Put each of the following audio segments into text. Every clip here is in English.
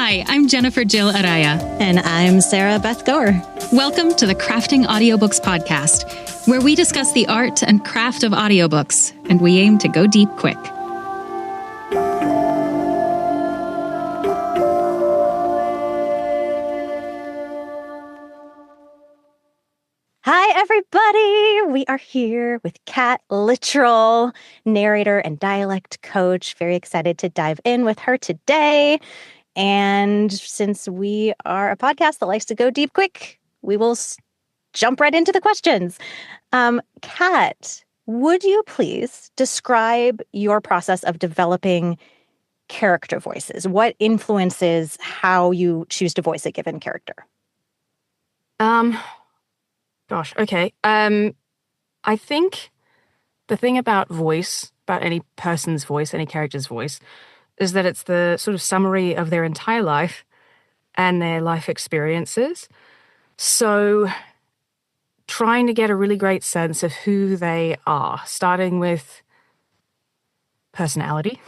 Hi, I'm Jennifer Jill Araya. And I'm Sarah Beth Goer. Welcome to the Crafting Audiobooks podcast, where we discuss the art and craft of audiobooks, and we aim to go deep quick. Hi, everybody. We are here with Kat Littrell, narrator and dialect coach. Very excited to dive in with her today. And since we are a podcast that likes to go deep quick, we will jump right into the questions. Kat, would you please describe your process of developing character voices? What influences how you choose to voice a given character? Gosh, okay. I think the thing about voice, about any person's voice, any character's voice, is that it's the sort of summary of their entire life and their life experiences. So trying to get a really great sense of who they are, starting with personality,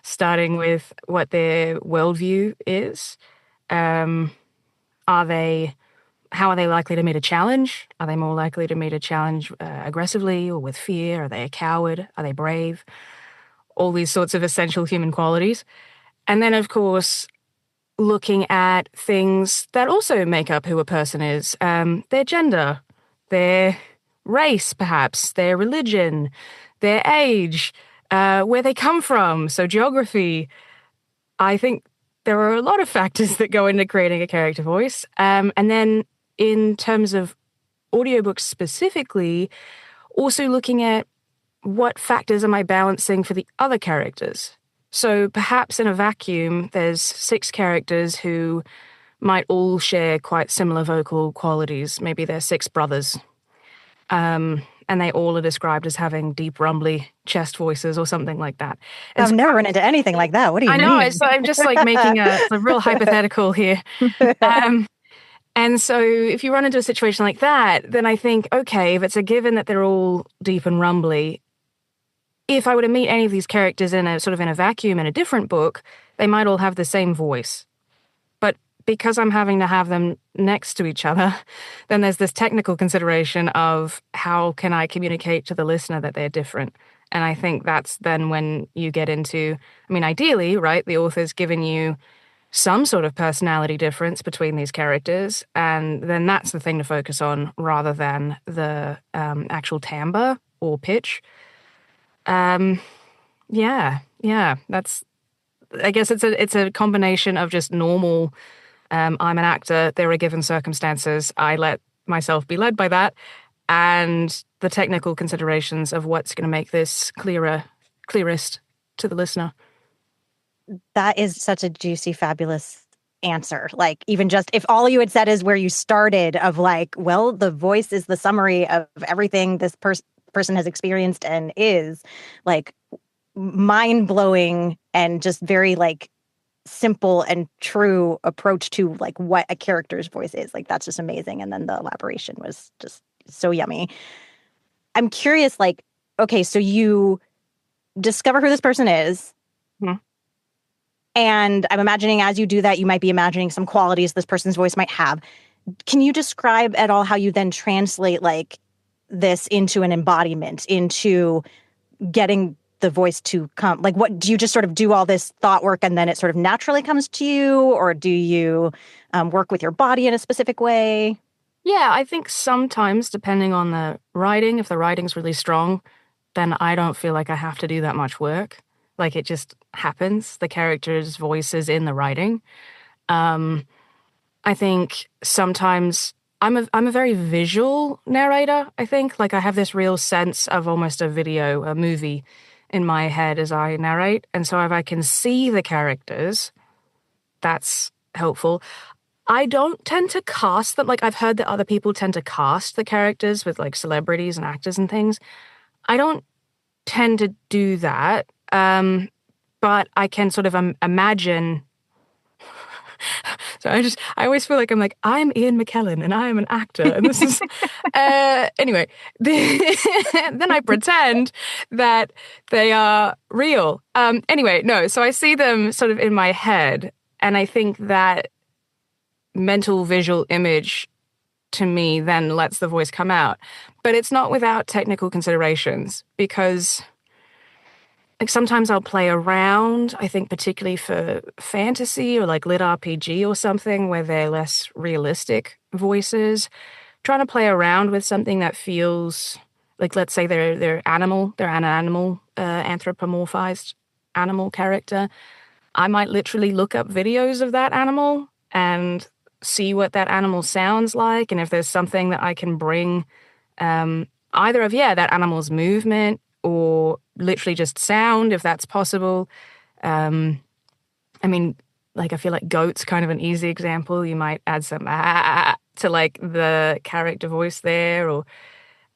starting with what their worldview is. How are they likely to meet a challenge? Are they more likely to meet a challenge aggressively or with fear? Are they a coward? Are they brave? All these sorts of essential human qualities. And then, of course, looking at things that also make up who a person is. Their gender, their race, perhaps, their religion, their age, where they come from. So geography. I think there are a lot of factors that go into creating a character voice. And then in terms of audiobooks specifically, also looking at what factors am I balancing for the other characters. So perhaps in a vacuum, there's 6 characters who might all share quite similar vocal qualities. Maybe they're 6 brothers. And they all are described as having deep, rumbly chest voices or something like that. And I've never run into anything like that. What do you mean? I know. So I'm just like making a real hypothetical here. And so if you run into a situation like that, then I think, okay, if it's a given that they're all deep and rumbly, if I were to meet any of these characters in a vacuum in a different book, they might all have the same voice. But because I'm having to have them next to each other, then there's this technical consideration of how can I communicate to the listener that they're different. And I think that's then when you get into, ideally, right, the author's given you some sort of personality difference between these characters, and then that's the thing to focus on rather than the actual timbre or pitch. That's, I guess it's a combination of just normal, I'm an actor, there are given circumstances, I let myself be led by that, and the technical considerations of what's going to make this clearest to the listener. That is such a juicy, fabulous answer. Like, even just if all you had said is where you started of like, well, the voice is the summary of everything this person has experienced and is, like, mind-blowing and just very like simple and true approach to like what a character's voice is. Like, that's just amazing. And then the elaboration was just so yummy. I'm curious, like, okay, so you discover who this person is. Mm-hmm. And I'm imagining as you do that, you might be imagining some qualities this person's voice might have. Can you describe at all how you then translate like this into an embodiment, into getting the voice to come? Like, what do you just sort of do all this thought work and then it sort of naturally comes to you? Or do you work with your body in a specific way? Yeah, I think sometimes, depending on the writing, if the writing's really strong, then I don't feel like I have to do that much work. Like, it just happens. The character's voice is in the writing. I think sometimes I'm a very visual narrator, I think. Like, I have this real sense of almost a movie in my head as I narrate. And so if I can see the characters, that's helpful. I don't tend to cast them. Like, I've heard that other people tend to cast the characters with, like, celebrities and actors and things. I don't tend to do that. But I can sort of imagine. So I always feel like I'm Ian McKellen and I am an actor. And this is, anyway, then I pretend that they are real. So I see them sort of in my head. And I think that mental visual image to me then lets the voice come out. But it's not without technical considerations, because like sometimes I'll play around, I think particularly for fantasy or like lit RPG or something where they're less realistic voices, trying to play around with something that feels like, let's say they're animal, they're an animal, anthropomorphized animal character. I might literally look up videos of that animal and see what that animal sounds like, and if there's something that I can bring, either of, that animal's movement or literally just sound, if that's possible. I mean, like, I feel like goat's kind of an easy example. You might add some to like the character voice there, or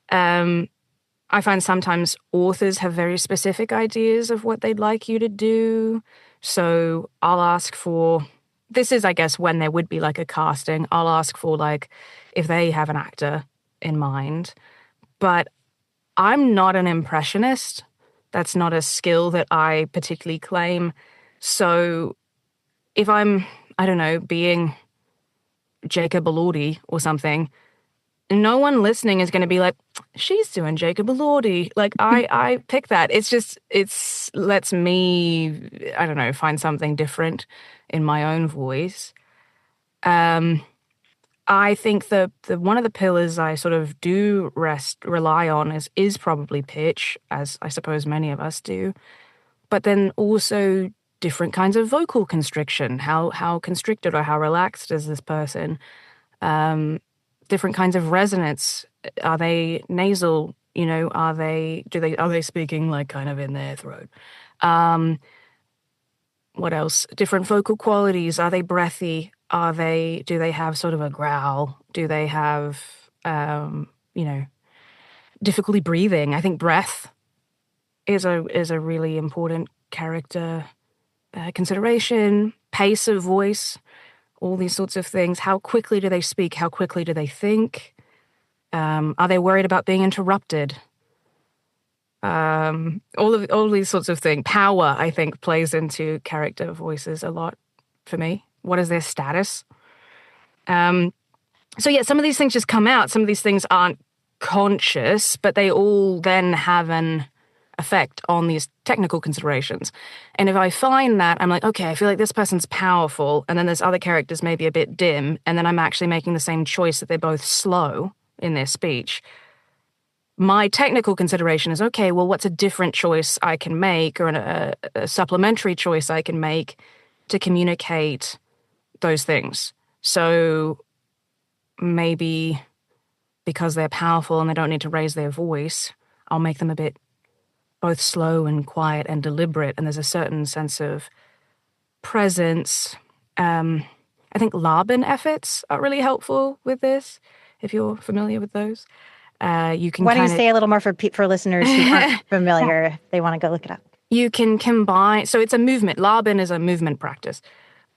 I find sometimes authors have very specific ideas of what they'd like you to do. So I'll ask for, this is, I guess, when there would be like a casting, I'll ask for like if they have an actor in mind. But I'm not an impressionist. That's not a skill that I particularly claim. So if I'm, I don't know, being Jacob Elordi or something, no one listening is going to be like, she's doing Jacob Elordi. Like, I pick that. It's lets me, I don't know, find something different in my own voice. I think the one of the pillars I sort of do rely on is probably pitch, as I suppose many of us do, but then also different kinds of vocal constriction. How constricted or how relaxed is this person? Different kinds of resonance. Are they nasal? You know, are they speaking like kind of in their throat? What else? Different vocal qualities. Are they breathy? Do they have sort of a growl? Do they have, difficulty breathing? I think breath is a really important character consideration. Pace of voice, all these sorts of things. How quickly do they speak? How quickly do they think? Are they worried about being interrupted? All these sorts of things. Power, I think, plays into character voices a lot for me. What is their status? So yeah, some of these things just come out. Some of these things aren't conscious, but they all then have an effect on these technical considerations. And if I find that, I'm like, okay, I feel like this person's powerful, and then there's other characters maybe a bit dim, and then I'm actually making the same choice that they're both slow in their speech. My technical consideration is, okay, well, what's a different choice I can make, or a supplementary choice I can make to communicate those things? So maybe because they're powerful and they don't need to raise their voice, I'll make them a bit both slow and quiet and deliberate, and there's a certain sense of presence. I think Laban efforts are really helpful with this, if you're familiar with those. You can Why don't you say a little more for listeners who aren't familiar, if they want to go look it up? You can combine, so it's a movement. Laban is a movement practice,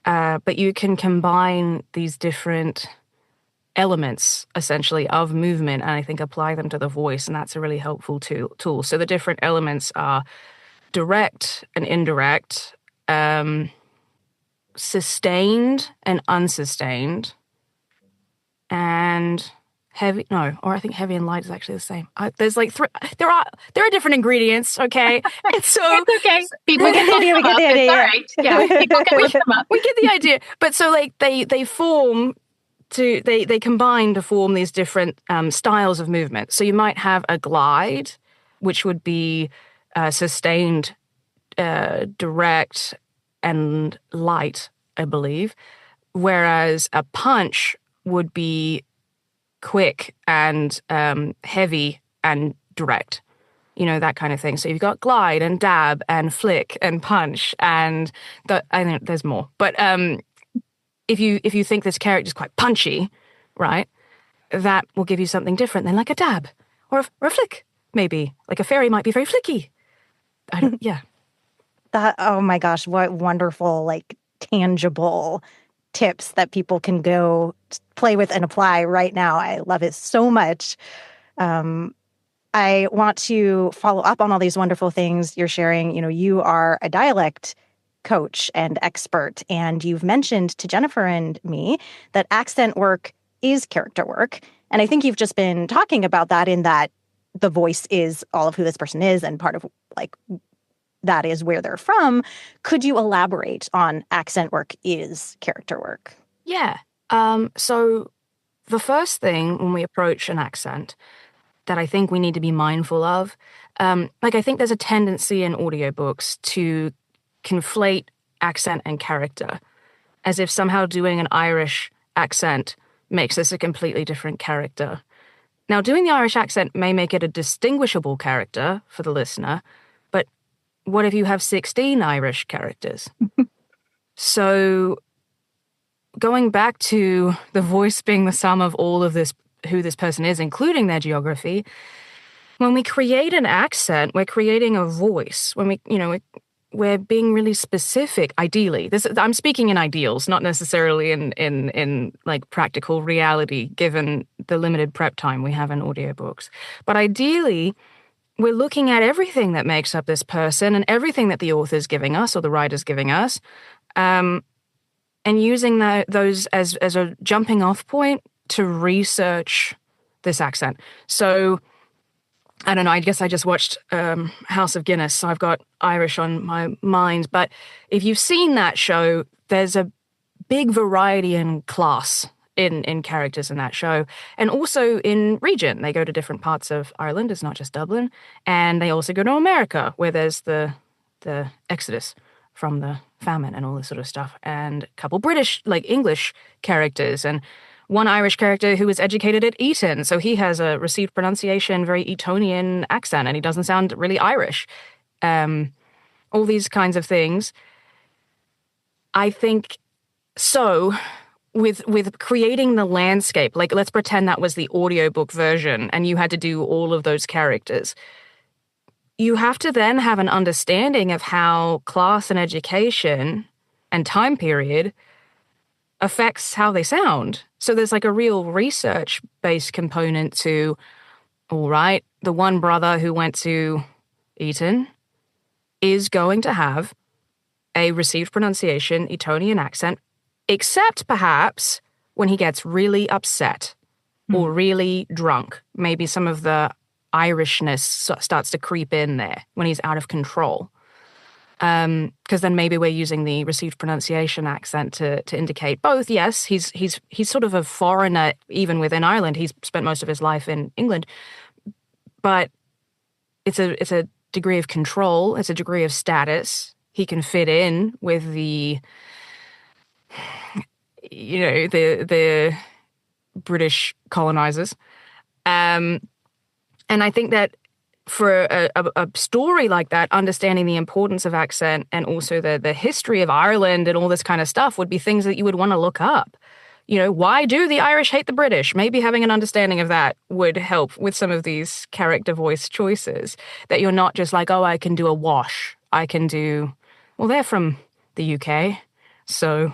but you can combine these different elements, essentially, of movement, and I think apply them to the voice, and that's a really helpful tool. So the different elements are direct and indirect, sustained and unsustained, and heavy. No, or I think heavy and light is actually the same. There's like there are different ingredients. Okay, and so It's okay. People get the We get the idea. All right. Yeah, people can look them up. we get the idea. But so like they form. They combine to form these different styles of movement. So you might have a glide, which would be sustained, direct, and light, I believe, whereas a punch would be quick and heavy and direct. You know, that kind of thing. So you've got glide and dab and flick and punch, and I think there's more. But if you think this character is quite punchy, right, that will give you something different than like a dab or a flick, maybe. Like a fairy might be very flicky. Yeah. Oh my gosh, what wonderful, like, tangible tips that people can go play with and apply right now. I love it so much. I want to follow up on all these wonderful things you're sharing. You know, you are a dialect coach and expert, and you've mentioned to Jennifer and me that accent work is character work. And I think you've just been talking about that in that the voice is all of who this person is, and part of like that is where they're from. Could you elaborate on accent work is character work? Yeah. So the first thing when we approach an accent that I think we need to be mindful of, I think there's a tendency in audiobooks to conflate accent and character, as if somehow doing an Irish accent makes this a completely different character. Now, doing the Irish accent may make it a distinguishable character for the listener, but what if you have 16 Irish characters? So going back to the voice being the sum of all of this, who this person is, including their geography, when we create an accent, we're creating a voice. When we're being really specific, ideally. I'm speaking in ideals, not necessarily in like practical reality, given the limited prep time we have in audiobooks. But ideally, we're looking at everything that makes up this person and everything that the author's giving us or the writer's giving us, and using those as a jumping off point to research this accent. So, I don't know, I guess I just watched House of Guinness, so I've got Irish on my mind. But if you've seen that show, there's a big variety in class in characters in that show. And also in region. They go to different parts of Ireland, it's not just Dublin. And they also go to America, where there's the exodus from the famine and all this sort of stuff. And a couple British, like English characters, and one Irish character who was educated at Eton, so he has a received pronunciation, very Etonian accent, and he doesn't sound really Irish. All these kinds of things. I think so. With creating the landscape, like let's pretend that was the audiobook version, and you had to do all of those characters. You have to then have an understanding of how class and education and time period affects how they sound. So there's like a real research-based component to, all right, the one brother who went to Eton is going to have a received pronunciation Etonian accent, except perhaps when he gets really upset or really drunk. Maybe some of the Irishness starts to creep in there when he's out of control. Because then maybe we're using the received pronunciation accent to indicate both. Yes, he's sort of a foreigner even within Ireland. He's spent most of his life in England, but it's a degree of control. It's a degree of status. He can fit in with the British colonizers, and I think that for a story like that, understanding the importance of accent and also the history of Ireland and all this kind of stuff would be things that you would want to look up. Why do the Irish hate the British? Maybe having an understanding of that would help with some of these character voice choices, that you're not just like, oh, I can do a wash. I can do, well, they're from the UK, so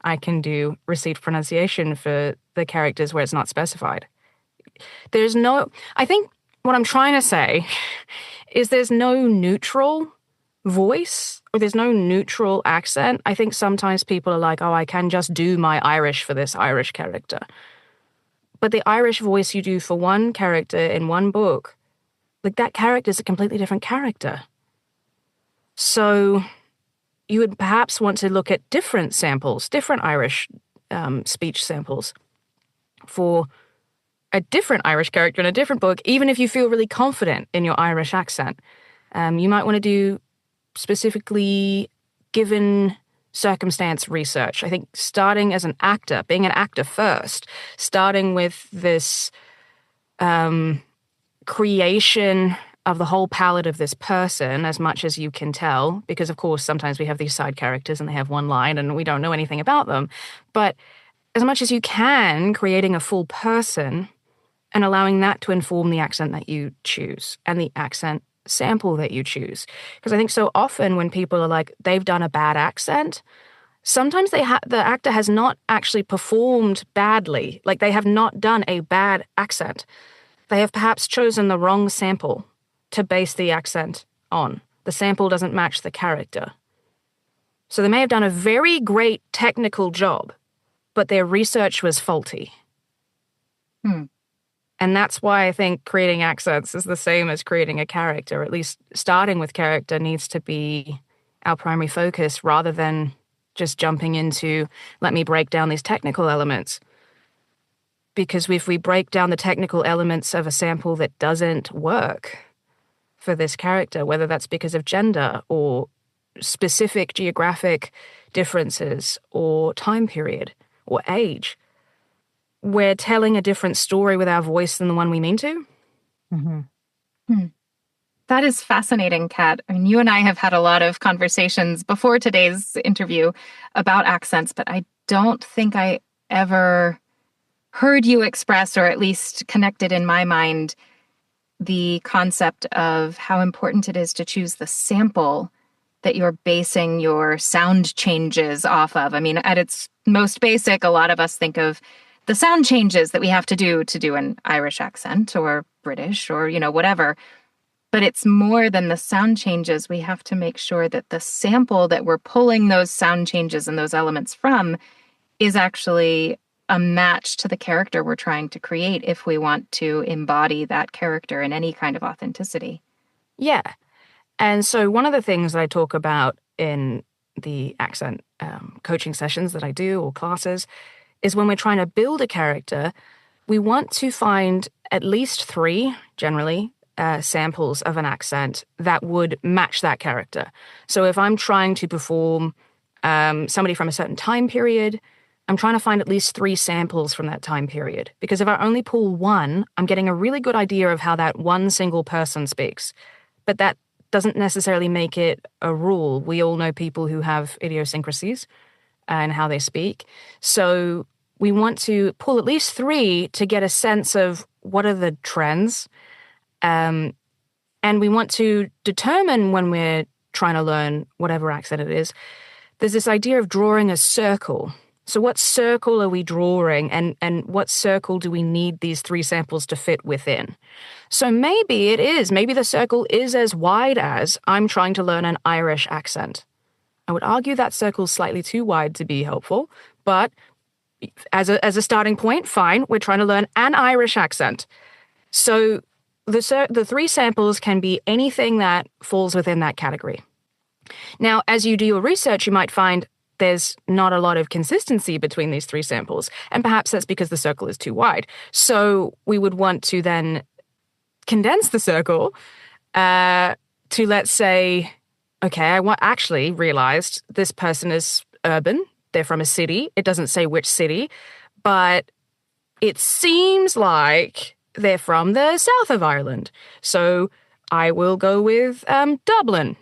I can do received pronunciation for the characters where it's not specified. I think what I'm trying to say is there's no neutral voice or there's no neutral accent. I think sometimes people are like, oh, I can just do my Irish for this Irish character. But the Irish voice you do for one character in one book, like that character is a completely different character. So you would perhaps want to look at different samples, different Irish speech samples for a different Irish character in a different book, even if you feel really confident in your Irish accent. You might want to do specifically given circumstance research. I think starting as an actor, being an actor first, starting with this creation of the whole palette of this person as much as you can tell, because of course sometimes we have these side characters and they have one line and we don't know anything about them. But as much as you can, creating a full person and allowing that to inform the accent that you choose and the accent sample that you choose. Because I think so often when people are like, they've done a bad accent, sometimes the actor has not actually performed badly. Like they have not done a bad accent. They have perhaps chosen the wrong sample to base the accent on. The sample doesn't match the character. So they may have done a very great technical job, but their research was faulty. And that's why I think creating accents is the same as creating a character. At least starting with character needs to be our primary focus rather than just jumping into, let me break down these technical elements. Because if we break down the technical elements of a sample that doesn't work for this character, whether that's because of gender or specific geographic differences or time period or age, we're telling a different story with our voice than the one we mean to. That is fascinating, Kat. I mean, you and I have had a lot of conversations before today's interview about accents, but I don't think I ever heard you express, or at least connected in my mind, the concept of how important it is to choose the sample that you're basing your sound changes off of. I mean, at its most basic, a lot of us think of the sound changes that we have to do an Irish accent or British or, whatever. But it's more than the sound changes. We have to make sure that the sample that we're pulling those sound changes and those elements from is actually a match to the character we're trying to create if we want to embody that character in any kind of authenticity. Yeah. And so one of the things that I talk about in the accent coaching sessions that I do or classes is when we're trying to build a character, we want to find at least 3, generally, samples of an accent that would match that character. So if I'm trying to perform somebody from a certain time period, I'm trying to find at least 3 samples from that time period. Because if I only pull 1, I'm getting a really good idea of how that one single person speaks. But that doesn't necessarily make it a rule. We all know people who have idiosyncrasies and how they speak. So we want to pull at least 3 to get a sense of what are the trends. And we want to determine when we're trying to learn whatever accent it is, there's this idea of drawing a circle. So what circle are we drawing, and what circle do we need these 3 samples to fit within? So maybe the circle is as wide as I'm trying to learn an Irish accent. I would argue that circle's slightly too wide to be helpful, but as a starting point, fine, we're trying to learn an Irish accent. So the 3 samples can be anything that falls within that category. Now, as you do your research, you might find there's not a lot of consistency between these 3 samples, and perhaps that's because the circle is too wide. So we would want to then condense the circle to, let's say, okay, I actually realized this person is urban. They're from a city. It doesn't say which city, but it seems like they're from the south of Ireland. So I will go with Dublin.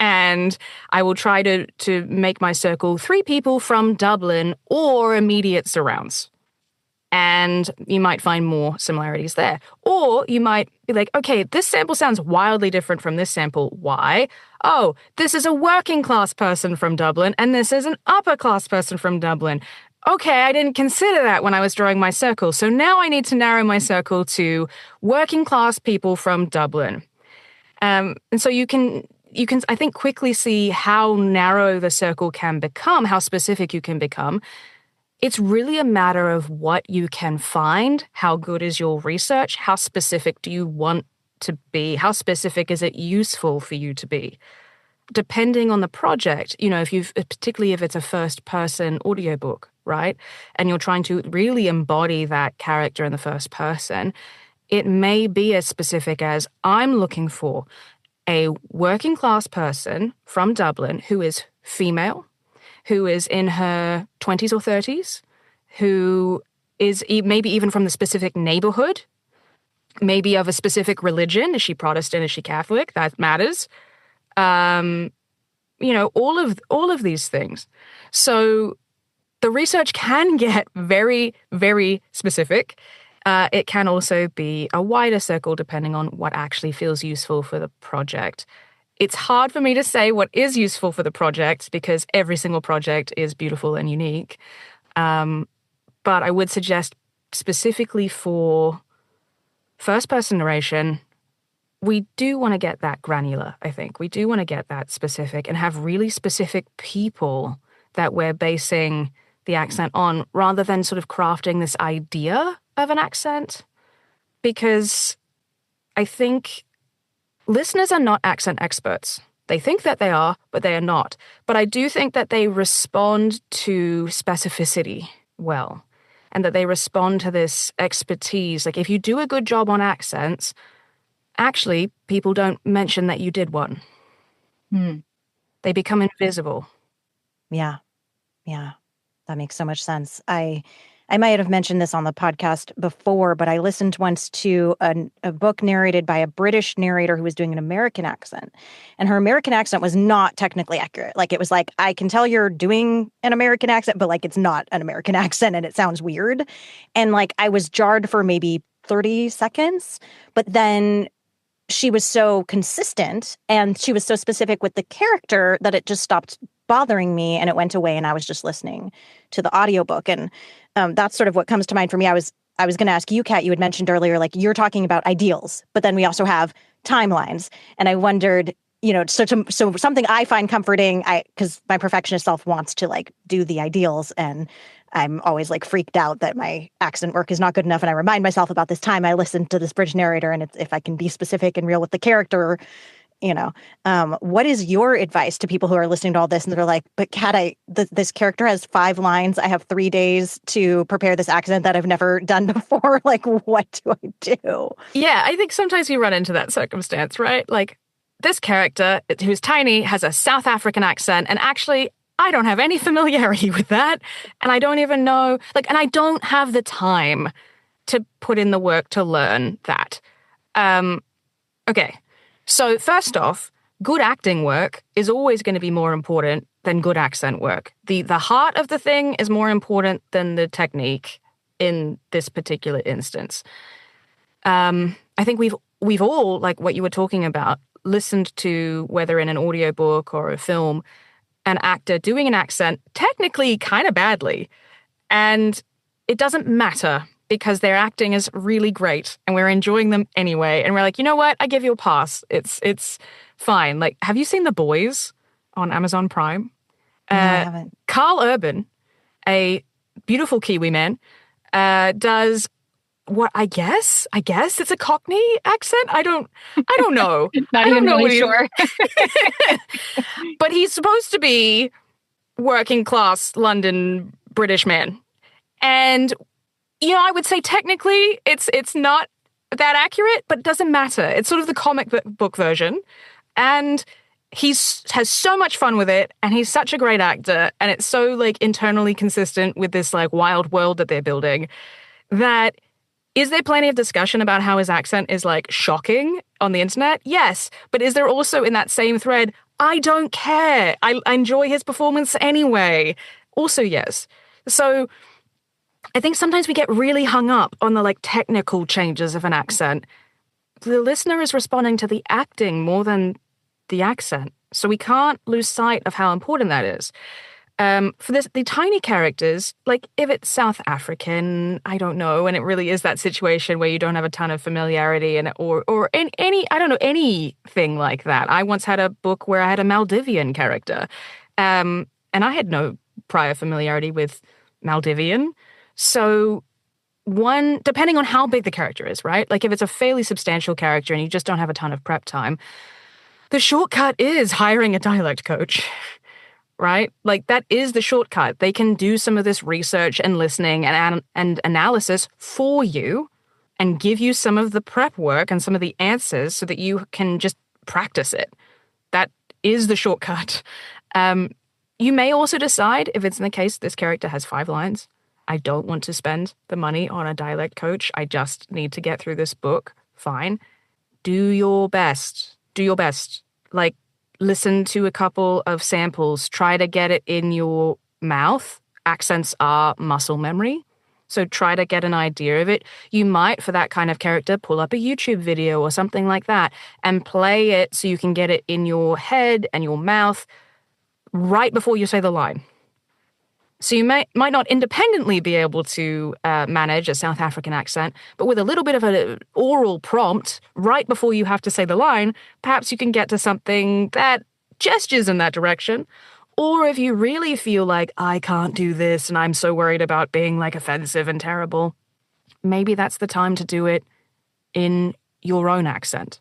And I will try to make my circle 3 people from Dublin or immediate surrounds. And you might find more similarities there. Or you might be like, okay, this sample sounds wildly different from this sample. Why? Oh, this is a working class person from Dublin, and this is an upper class person from Dublin. Okay, I didn't consider that when I was drawing my circle. So now I need to narrow my circle to working class people from Dublin. And so you can, I think, quickly see how narrow the circle can become, how specific you can become. It's really a matter of what you can find, how good is your research, how specific do you want to be, how specific is it useful for you to be. Depending on the project, particularly if it's a first-person audiobook, right, and you're trying to really embody that character in the first person, it may be as specific as I'm looking for a working class person from Dublin who is female, who is in her 20s or 30s, who is maybe even from the specific neighborhood, maybe of a specific religion. Is she Protestant? Is she Catholic? That matters. All of these things. So the research can get very, very specific. It can also be a wider circle depending on what actually feels useful for the project. It's hard for me to say what is useful for the project because every single project is beautiful and unique. But I would suggest specifically for first-person narration, we do want to get that granular, I think. We do want to get that specific and have really specific people that we're basing the accent on rather than sort of crafting this idea of an accent. Because I think listeners are not accent experts. They think that they are, but they are not. But I do think that they respond to specificity well, and that they respond to this expertise. Like if you do a good job on accents, actually, people don't mention that you did one. They become invisible. Yeah. That makes so much sense. I might have mentioned this on the podcast before, but I listened once to a book narrated by a British narrator who was doing an American accent. And her American accent was not technically accurate. Like, it was like, I can tell you're doing an American accent, but like, it's not an American accent and it sounds weird. And like, I was jarred for maybe 30 seconds, but then she was so consistent and she was so specific with the character that it just stopped bothering me and it went away and I was just listening to the audiobook. And that's sort of what comes to mind for me. I was going to ask you, Kat, you had mentioned earlier, like you're talking about ideals, but then we also have timelines. And I wondered, so something I find comforting, because my perfectionist self wants to like do the ideals and I'm always like freaked out that my accent work is not good enough. And I remind myself about this time I listened to this British narrator and if I can be specific and real with the character, what is your advice to people who are listening to all this and they're like, but Kat, this character has 5 lines. I have 3 days to prepare this accent that I've never done before. Like, what do I do? Yeah, I think sometimes you run into that circumstance, right? Like this character who's tiny has a South African accent and actually I don't have any familiarity with that. And I don't even know, and I don't have the time to put in the work to learn that. Okay. So first off, good acting work is always going to be more important than good accent work. The heart of the thing is more important than the technique in this particular instance. I think we've all, like what you were talking about, listened to, whether in an audiobook or a film, an actor doing an accent technically kind of badly. And it doesn't matter because their acting is really great and we're enjoying them anyway. And we're like, you know what? I give you a pass. It's fine. Like, have you seen The Boys on Amazon Prime? No, I haven't. Carl Urban, a beautiful Kiwi man, does what I guess it's a Cockney accent. I don't know. Not I even don't know really sure. But he's supposed to be working class London British man. And I would say technically it's not that accurate, but it doesn't matter. It's sort of the comic book version. And has so much fun with it, and he's such a great actor, and it's so like internally consistent with this like wild world that they're building. That is there plenty of discussion about how his accent is like shocking on the internet? Yes, but is there also in that same thread, I don't care, I enjoy his performance anyway? Also yes. So I think sometimes we get really hung up on the like technical changes of an accent. The listener is responding to the acting more than the accent. So we can't lose sight of how important that is. For the tiny characters, like if it's South African, I don't know, and it really is that situation where you don't have a ton of familiarity and or anything like that. I once had a book where I had a Maldivian character, and I had no prior familiarity with Maldivian. So depending on how big the character is, right? Like if it's a fairly substantial character and you just don't have a ton of prep time, the shortcut is hiring a dialect coach, right? Like that is the shortcut. They can do some of this research and listening and analysis for you and give you some of the prep work and some of the answers so that you can just practice it. That is the shortcut. You may also decide, if it's in the case this character has 5 lines, I don't want to spend the money on a dialect coach. I just need to get through this book. Fine. Do your best. Do your best. Like, listen to a couple of samples. Try to get it in your mouth. Accents are muscle memory. So try to get an idea of it. You might, for that kind of character, pull up a YouTube video or something like that and play it so you can get it in your head and your mouth right before you say the line. So you might not independently be able to manage a South African accent, but with a little bit of an oral prompt right before you have to say the line, perhaps you can get to something that gestures in that direction. Or if you really feel like, I can't do this and I'm so worried about being like offensive and terrible, maybe that's the time to do it in your own accent.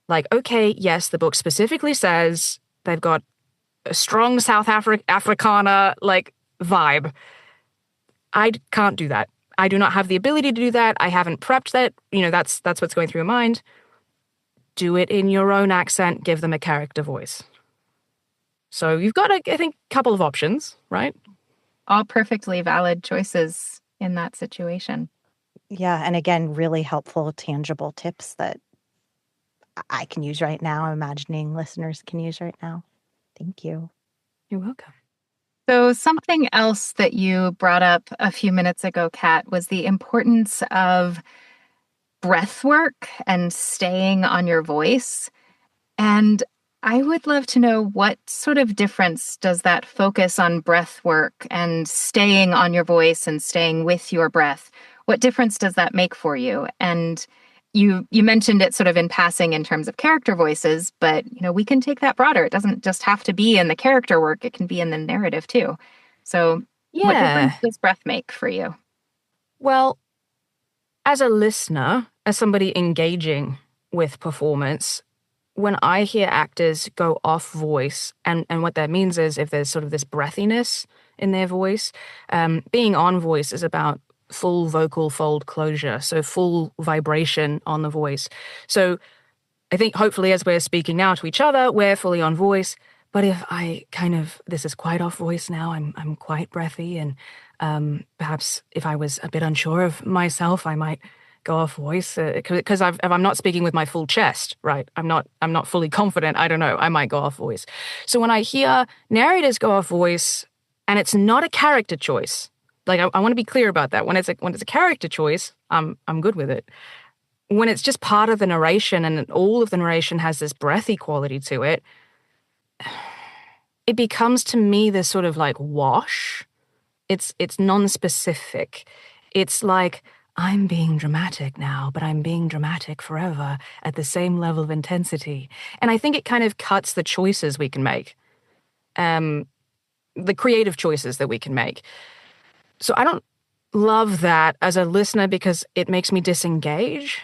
Like, okay, yes, the book specifically says they've got a strong South Africana like vibe. I can't do that. I do not have the ability to do that. I haven't prepped that. That's what's going through your mind. Do it in your own accent. Give them a character voice. So you've got, I think, a couple of options, right? All perfectly valid choices in that situation. Yeah. And again, really helpful, tangible tips that I can use right now. I'm imagining listeners can use right now. Thank you. You're welcome. So something else that you brought up a few minutes ago, Kat, was the importance of breath work and staying on your voice. And I would love to know, what sort of difference does that focus on breath work and staying on your voice and staying with your breath, what difference does that make for you? And you mentioned it sort of in passing in terms of character voices, but we can take that broader. It doesn't just have to be in the character work, it can be in the narrative too. So what difference does breath make for you? Well, as a listener, as somebody engaging with performance, when I hear actors go off voice, and what that means is if there's sort of this breathiness in their voice, being on voice is about full vocal fold closure, so full vibration on the voice. So I think hopefully as we're speaking now to each other, we're fully on voice. But if this is quite off voice now, I'm quite breathy, and perhaps if I was a bit unsure of myself, I might go off voice because if I'm not speaking with my full chest, right? I'm not fully confident. I don't know. I might go off voice. So when I hear narrators go off voice, and it's not a character choice, like I want to be clear about that. When it's a character choice, I'm good with it. When it's just part of the narration and all of the narration has this breathy quality to it, it becomes to me this sort of like wash. It's non-specific. It's like, I'm being dramatic now, but I'm being dramatic forever at the same level of intensity. And I think it kind of cuts the choices we can make, the creative choices that we can make. So I don't love that as a listener because it makes me disengage.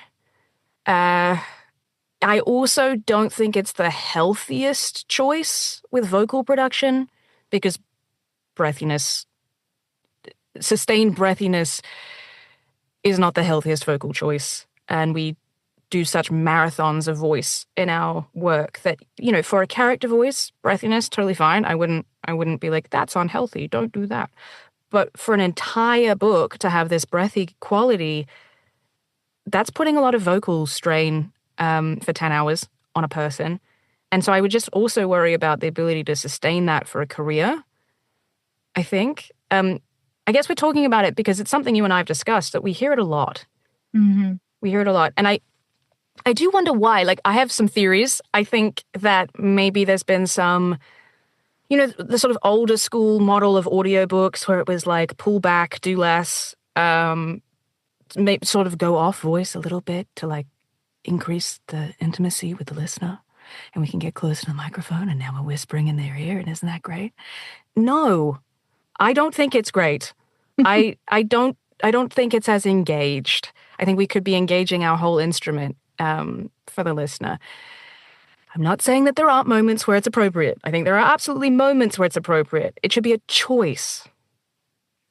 I also don't think it's the healthiest choice with vocal production because sustained breathiness is not the healthiest vocal choice. And we do such marathons of voice in our work that, for a character voice, breathiness, totally fine. I wouldn't be like, that's unhealthy, don't do that. But for an entire book to have this breathy quality, that's putting a lot of vocal strain for 10 hours on a person. And so I would just also worry about the ability to sustain that for a career, I think. I guess we're talking about it because it's something you and I have discussed, that we hear it a lot. Mm-hmm. We hear it a lot. And I do wonder why. Like, I have some theories. I think that maybe there's been some, the sort of older school model of audiobooks where it was like pull back, do less, maybe sort of go off voice a little bit to like increase the intimacy with the listener, and we can get close to the microphone, and now we're whispering in their ear, and isn't that great? No, I don't think it's great. I don't think it's as engaged. I think we could be engaging our whole instrument for the listener. I'm not saying that there aren't moments where it's appropriate. I think there are absolutely moments where it's appropriate. It should be a choice.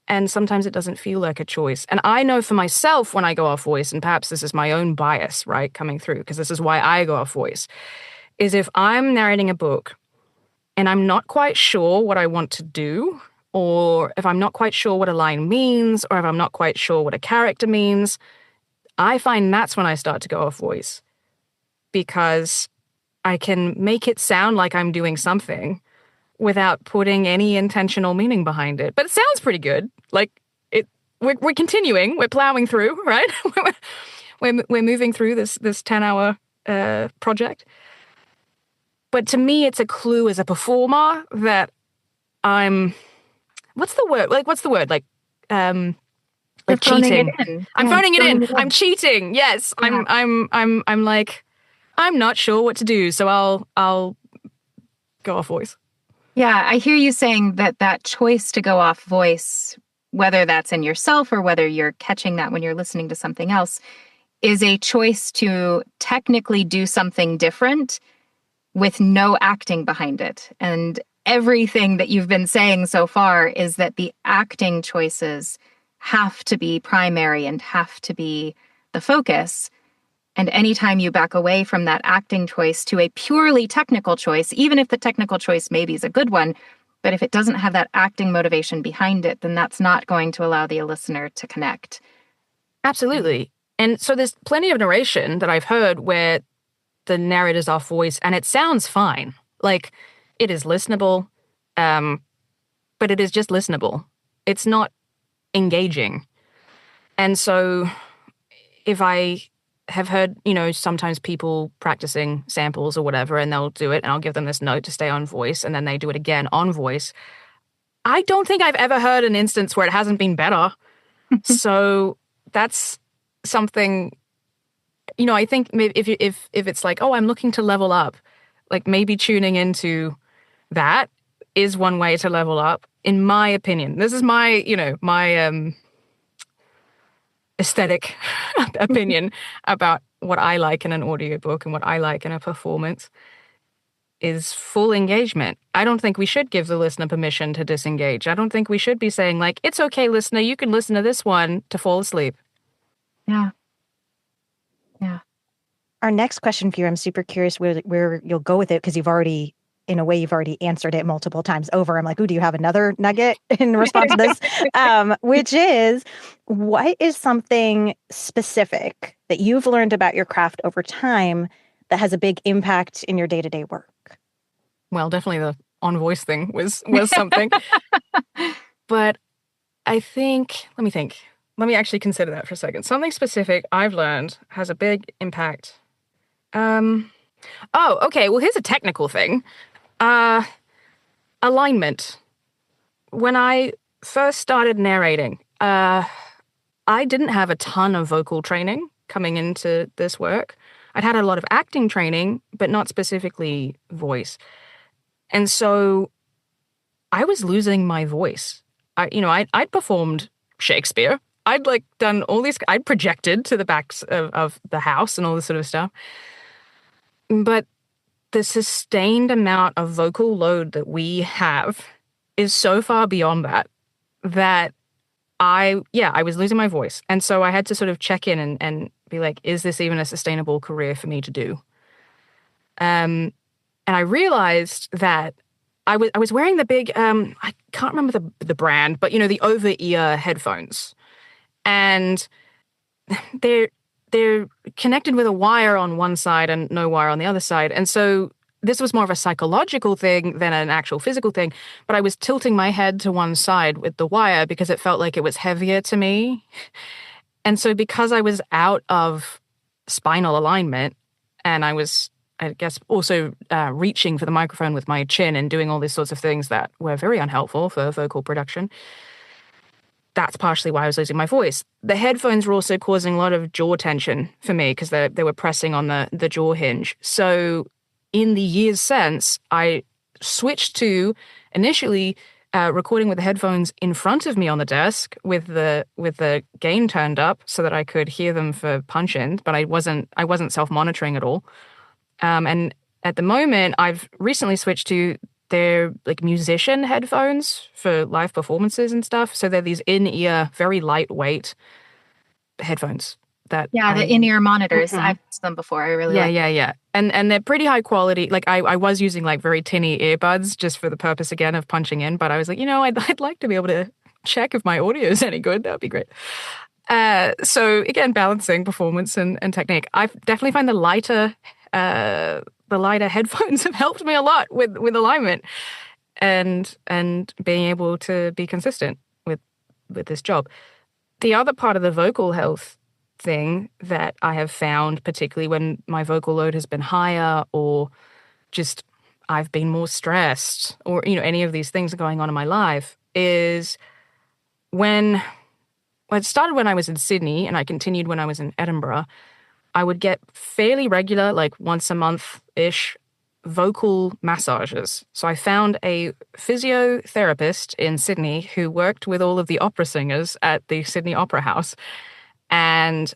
And sometimes it doesn't feel like a choice. And I know for myself when I go off voice, and perhaps this is my own bias, right, coming through, because this is why I go off voice, is if I'm narrating a book and I'm not quite sure what I want to do, or if I'm not quite sure what a line means, or if I'm not quite sure what a character means, I find that's when I start to go off voice. Because I can make it sound like I'm doing something without putting any intentional meaning behind it. But it sounds pretty good. Like, we're continuing, we're plowing through, right? we're moving through this 10-hour project. But to me, it's a clue as a performer that I'm what's the word? You're Like phoning it cheating. in. I'm Yeah, phoning it phoning in. it I'm in. cheating. Yes. Yeah. I'm like, I'm not sure what to do, so I'll go off voice. Yeah, I hear you saying that that choice to go off voice, whether that's in yourself or whether you're catching that when you're listening to something else, is a choice to technically do something different with no acting behind it. And everything that you've been saying so far is that the acting choices have to be primary and have to be the focus. And anytime you back away from that acting choice to a purely technical choice, even if the technical choice maybe is a good one, but if it doesn't have that acting motivation behind it, then that's not going to allow the listener to connect. Absolutely. And so there's plenty of narration that I've heard where the narrator's off voice and it sounds fine. Like it is listenable, but it is just listenable. It's not engaging. And so if I have heard, sometimes people practicing samples or whatever, and they'll do it, and I'll give them this note to stay on voice, and then they do it again on voice. I don't think I've ever heard an instance where it hasn't been better. So that's something, I think maybe if it's like, oh, I'm looking to level up, like maybe tuning into that is one way to level up, in my opinion. This is my, my aesthetic opinion about what I like in an audiobook and what I like in a performance is full engagement. I don't think we should give the listener permission to disengage. I don't think we should be saying like, it's okay, listener, you can listen to this one to fall asleep. Yeah. Yeah. Our next question for you, I'm super curious where you'll go with it, because you've already answered it multiple times over. I'm like, ooh, do you have another nugget in response to this? Which is, what is something specific that you've learned about your craft over time that has a big impact in your day-to-day work? Well, definitely the on voice thing was something. But I think, let me think. Let me actually consider that for a second. Something specific I've learned has a big impact. Oh, okay. Well, here's a technical thing. Alignment. When I first started narrating, I didn't have a ton of vocal training coming into this work. I'd had a lot of acting training, but not specifically voice. And so I was losing my voice. I'd performed Shakespeare. I'd done all these, I'd projected to the backs of the house and all this sort of stuff. But the sustained amount of vocal load that we have is so far beyond that I was losing my voice. And so I had to sort of check in and be like, is this even a sustainable career for me to do? And I realized that I was wearing the big, I can't remember the brand, but the over-ear headphones. And they're connected with a wire on one side and no wire on the other side. And so this was more of a psychological thing than an actual physical thing. But I was tilting my head to one side with the wire because it felt like it was heavier to me. And so because I was out of spinal alignment and I was, I guess, also reaching for the microphone with my chin and doing all these sorts of things that were very unhelpful for vocal production, that's partially why I was losing my voice. The headphones were also causing a lot of jaw tension for me because they were pressing on the jaw hinge. So in the years since, I switched to initially recording with the headphones in front of me on the desk with the gain turned up so that I could hear them for punch-ins, but I wasn't self-monitoring at all. And at the moment, I've recently switched to their musician headphones for live performances and stuff. So they're these in-ear, very lightweight headphones that the in-ear monitors. I've used them before. I really like them. Yeah. And they're pretty high quality. Like I was using very tinny earbuds just for the purpose again of punching in, but I was like, I'd like to be able to check if my audio is any good. That would be great. So again, balancing performance and technique. I've definitely find the lighter headphones have helped me a lot with alignment and being able to be consistent with this job. The other part of the vocal health thing that I have found, particularly when my vocal load has been higher or just I've been more stressed or any of these things going on in my life, is when well, it started when I was in Sydney and I continued when I was in Edinburgh. I would get fairly regular, like once a month-ish, vocal massages. So I found a physiotherapist in Sydney who worked with all of the opera singers at the Sydney Opera House. And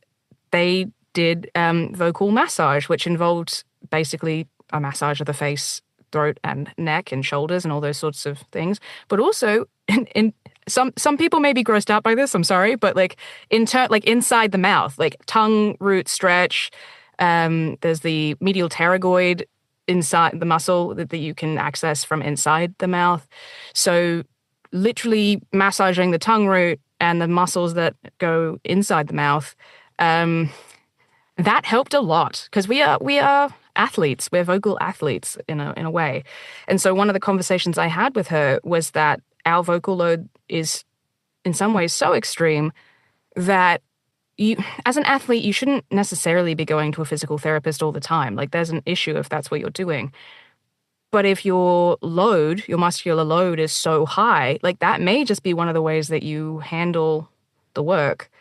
they did vocal massage, which involved basically a massage of the face, throat and neck and shoulders and all those sorts of things. But also in some people may be grossed out by this, I'm sorry, but like inside the mouth, like tongue root stretch. There's the medial pterygoid inside the muscle that you can access from inside the mouth. So literally massaging the tongue root and the muscles that go inside the mouth, that helped a lot because we are athletes. We're vocal athletes in a way. And so one of the conversations I had with her was that our vocal load is in some ways so extreme that you, as an athlete, you shouldn't necessarily be going to a physical therapist all the time. Like there's an issue if that's what you're doing. But if your muscular load is so high, like that may just be one of the ways that you handle the work.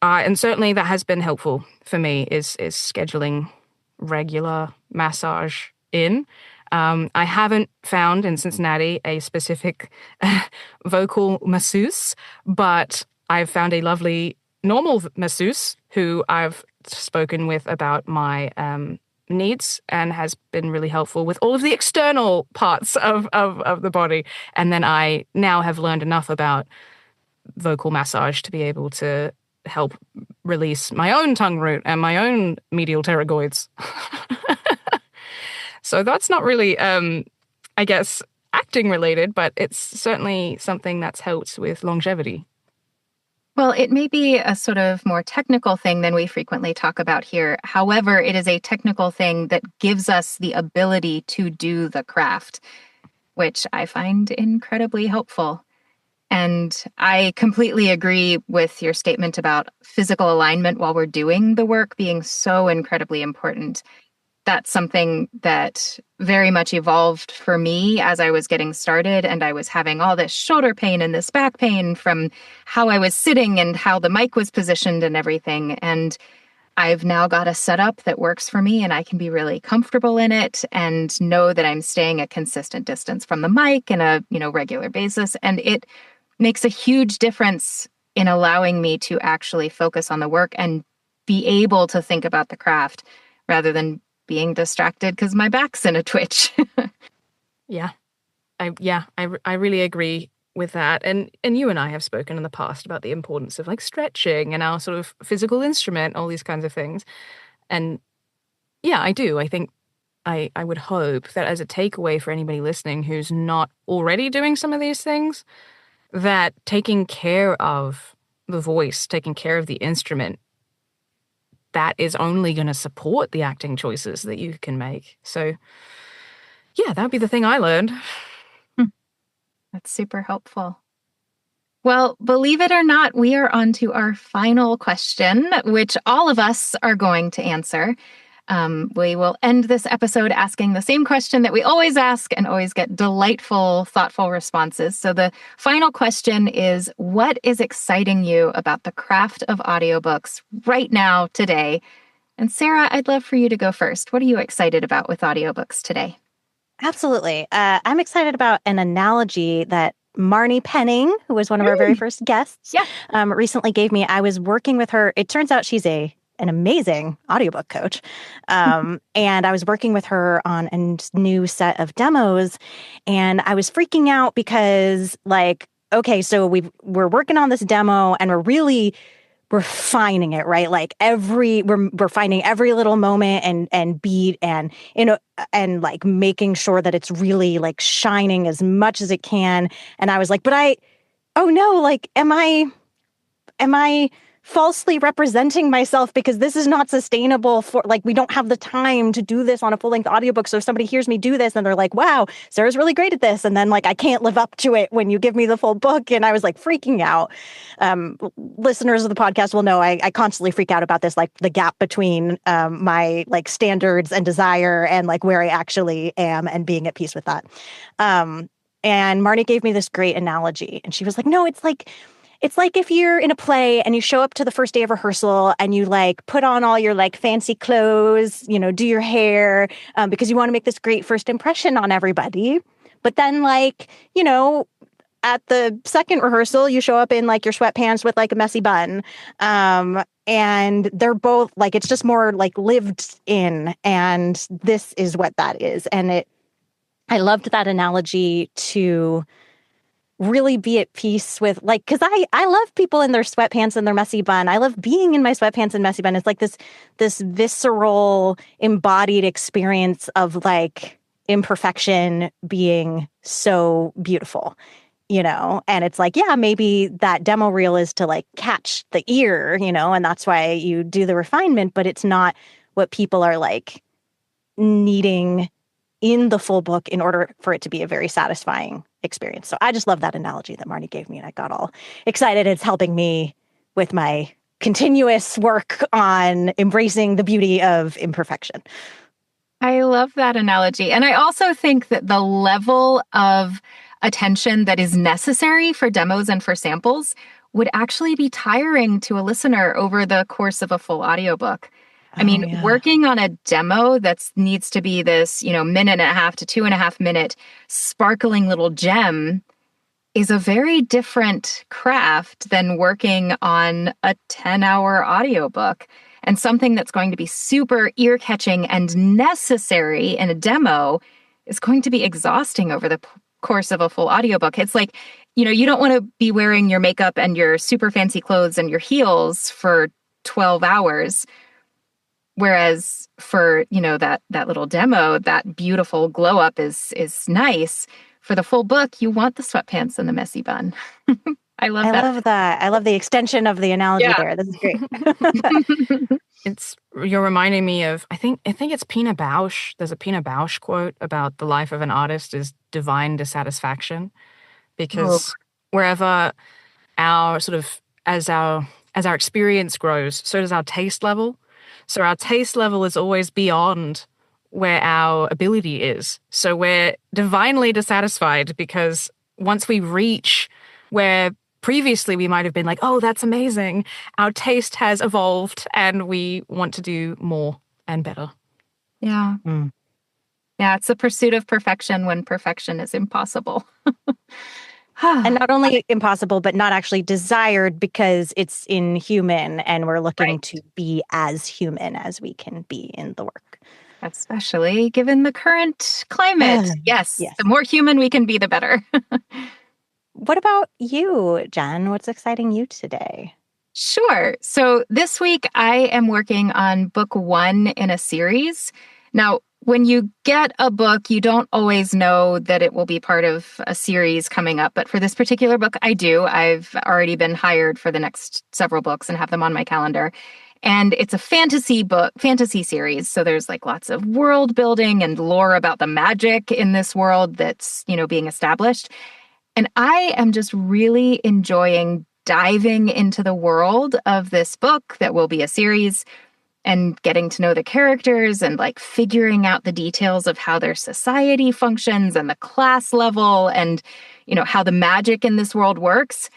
And certainly that has been helpful for me is scheduling regular massage in. I haven't found in Cincinnati a specific vocal masseuse, but I've found a lovely normal masseuse who I've spoken with about my needs and has been really helpful with all of the external parts of the body. And then I now have learned enough about vocal massage to be able to help release my own tongue root and my own medial pterygoids. So that's not really, I guess, acting related, but it's certainly something that's helped with longevity. Well, it may be a sort of more technical thing than we frequently talk about here. However, it is a technical thing that gives us the ability to do the craft, which I find incredibly helpful. And I completely agree with your statement about physical alignment while we're doing the work being so incredibly important. That's something that very much evolved for me as I was getting started, and I was having all this shoulder pain and this back pain from how I was sitting and how the mic was positioned and everything. And I've now got a setup that works for me, and I can be really comfortable in it and know that I'm staying a consistent distance from the mic in a regular basis. And it makes a huge difference in allowing me to actually focus on the work and be able to think about the craft rather than being distracted because my back's in a twitch. I really agree with that. And you and I have spoken in the past about the importance of like stretching and our sort of physical instrument, all these kinds of things. And yeah, I do. I think I would hope that as a takeaway for anybody listening who's not already doing some of these things, that taking care of the voice, taking care of the instrument, that is only going to support the acting choices that you can make. So, yeah, that would be the thing I learned. That's super helpful. Well, believe it or not, we are on to our final question, which all of us are going to answer. We will end this episode asking the same question that we always ask and always get delightful, thoughtful responses. So the final question is, what is exciting you about the craft of audiobooks right now, today? And Sarah, I'd love for you to go first. What are you excited about with audiobooks today? Absolutely. I'm excited about an analogy that Marnie Penning, who was one of our very first guests, recently gave me. I was working with her. It turns out she's an amazing audiobook coach. And I was working with her on a new set of demos, and I was freaking out because, like, okay, so we're working on this demo and we're really refining it, right? Like we're finding every little moment and beat and, and like making sure that it's really like shining as much as it can. And I was like, oh no, like, am I falsely representing myself, because this is not sustainable for, like, we don't have the time to do this on a full-length audiobook. So if somebody hears me do this and they're like, wow, Sarah's really great at this, and then like I can't live up to it when you give me the full book. And I was like freaking out. Listeners of the podcast will know I constantly freak out about this, like the gap between my like standards and desire and like where I actually am and being at peace with that. And Marnie gave me this great analogy. And she was like, no, it's like if you're in a play and you show up to the first day of rehearsal and you like put on all your like fancy clothes, you know, do your hair because you want to make this great first impression on everybody. But then like, you know, at the second rehearsal, you show up in like your sweatpants with like a messy bun. And they're both like, it's just more like lived in. And this is what that is. And I loved that analogy to really be at peace with like, because I love people in their sweatpants and their messy bun. I love being in my sweatpants and messy bun. It's like this visceral embodied experience of like imperfection being so beautiful, you know? And it's like, yeah, maybe that demo reel is to like catch the ear, you know, and that's why you do the refinement, but it's not what people are like needing in the full book in order for it to be a very satisfying experience. So I just love that analogy that Marnie gave me, and I got all excited. It's helping me with my continuous work on embracing the beauty of imperfection. I love that analogy. And I also think that the level of attention that is necessary for demos and for samples would actually be tiring to a listener over the course of a full audiobook. I mean, yeah. Working on a demo that needs to be this, minute and a half to 2.5 minute sparkling little gem is a very different craft than working on a 10-hour audiobook. And something that's going to be super ear-catching and necessary in a demo is going to be exhausting over the course of a full audiobook. It's like, you don't want to be wearing your makeup and your super fancy clothes and your heels for 12 hours. Whereas for, that little demo, that beautiful glow up is nice. For the full book, you want the sweatpants and the messy bun. I love that. I love the extension of the analogy there. This is great. You're reminding me of, I think it's Pina Bausch. There's a Pina Bausch quote about the life of an artist is divine dissatisfaction, because wherever our sort of, as our experience grows, so does our taste level. So our taste level is always beyond where our ability is. So we're divinely dissatisfied because once we reach where previously we might have been like, oh, that's amazing, our taste has evolved and we want to do more and better. Yeah. Yeah, it's a pursuit of perfection when perfection is impossible. And not only impossible, but not actually desired because it's inhuman and we're looking to be as human as we can be in the work. Especially given the current climate. Yes, the more human we can be, the better. What about you, Jen? What's exciting you today? Sure. So this week I am working on book 1 in a series. Now, when you get a book, you don't always know that it will be part of a series coming up. But for this particular book, I do. I've already been hired for the next several books and have them on my calendar. And it's a fantasy series. So there's like lots of world building and lore about the magic in this world that's, being established. And I am just really enjoying diving into the world of this book that will be a series and getting to know the characters and like figuring out the details of how their society functions and the class level and, how the magic in this world works,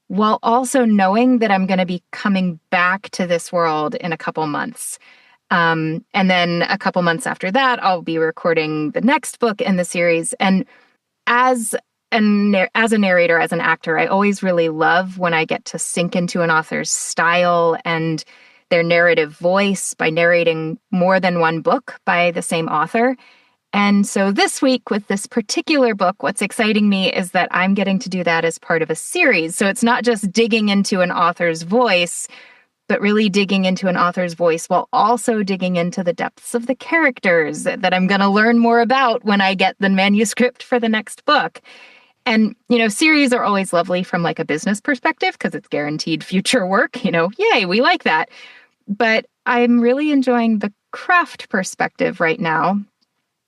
while also knowing that I'm going to be coming back to this world in a couple months. And then a couple months after that, I'll be recording the next book in the series. And as a narrator, as an actor, I always really love when I get to sink into an author's style and their narrative voice by narrating more than one book by the same author. And so this week with this particular book, what's exciting me is that I'm getting to do that as part of a series. So it's not just digging into an author's voice, but really digging into an author's voice while also digging into the depths of the characters that I'm going to learn more about when I get the manuscript for the next book. And, series are always lovely from like a business perspective because it's guaranteed future work, yay, we like that. But I'm really enjoying the craft perspective right now,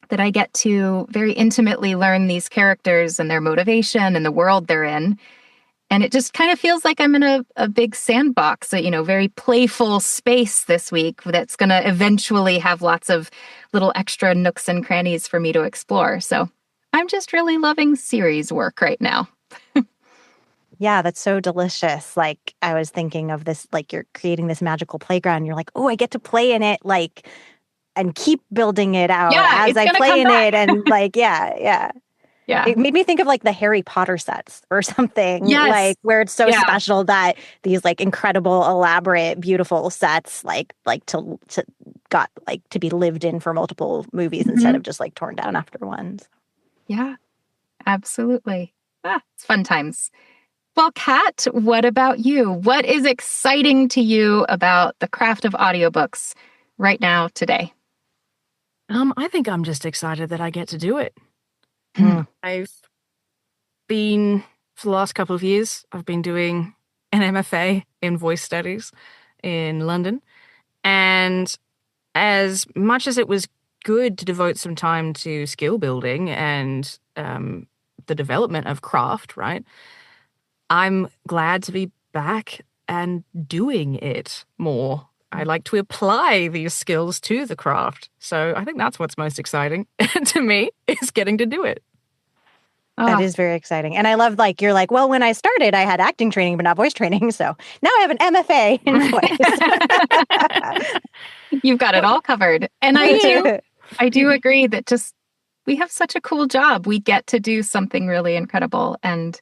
that I get to very intimately learn these characters and their motivation and the world they're in. And it just kind of feels like I'm in a big sandbox, very playful space this week that's going to eventually have lots of little extra nooks and crannies for me to explore. So I'm just really loving series work right now. Yeah, that's so delicious. Like, I was thinking of this, like, you're creating this magical playground. You're like, oh, I get to play in it, like, and keep building it out Yeah, as it's I gonna play come in back. it. And, like, yeah. Yeah. It made me think of, like, the Harry Potter sets or something, Yes. like, where it's so Yeah. special that these, like, incredible, elaborate, beautiful sets, to be lived in for multiple movies instead Mhm. of just, like, torn down after one. Yeah, absolutely. It's fun times. Well, Kat, what about you? What is exciting to you about the craft of audiobooks right now, today? I think I'm just excited that I get to do it. Mm. I've been, for the last couple of years, I've been doing an MFA in voice studies in London. And as much as it was good to devote some time to skill building and the development of craft, right? I'm glad to be back and doing it more. I like to apply these skills to the craft. So I think that's what's most exciting to me, is getting to do it. That is very exciting. And I love, like, you're like, well, when I started, I had acting training, but not voice training. So now I have an MFA in voice. You've got it all covered. And I do agree that just we have such a cool job. We get to do something really incredible. And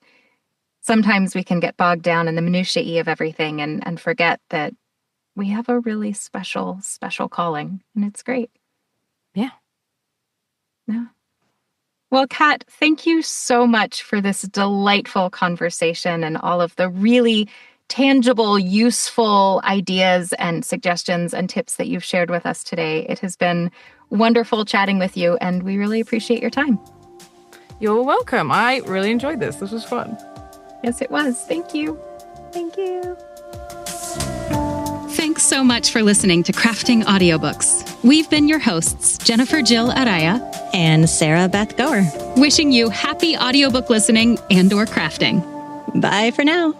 sometimes we can get bogged down in the minutiae of everything and forget that we have a really special, special calling. And it's great. Yeah. Well, Kat, thank you so much for this delightful conversation and all of the really tangible, useful ideas and suggestions and tips that you've shared with us today. It has been wonderful chatting with you, and we really appreciate your time. You're welcome. I really enjoyed this. This was fun. Yes, it was. Thank you. Thank you. Thanks so much for listening to Crafting Audiobooks. We've been your hosts, Jennifer Jill Araya And Sarah Beth Goer. wishing you happy audiobook listening and/or crafting. Bye for now.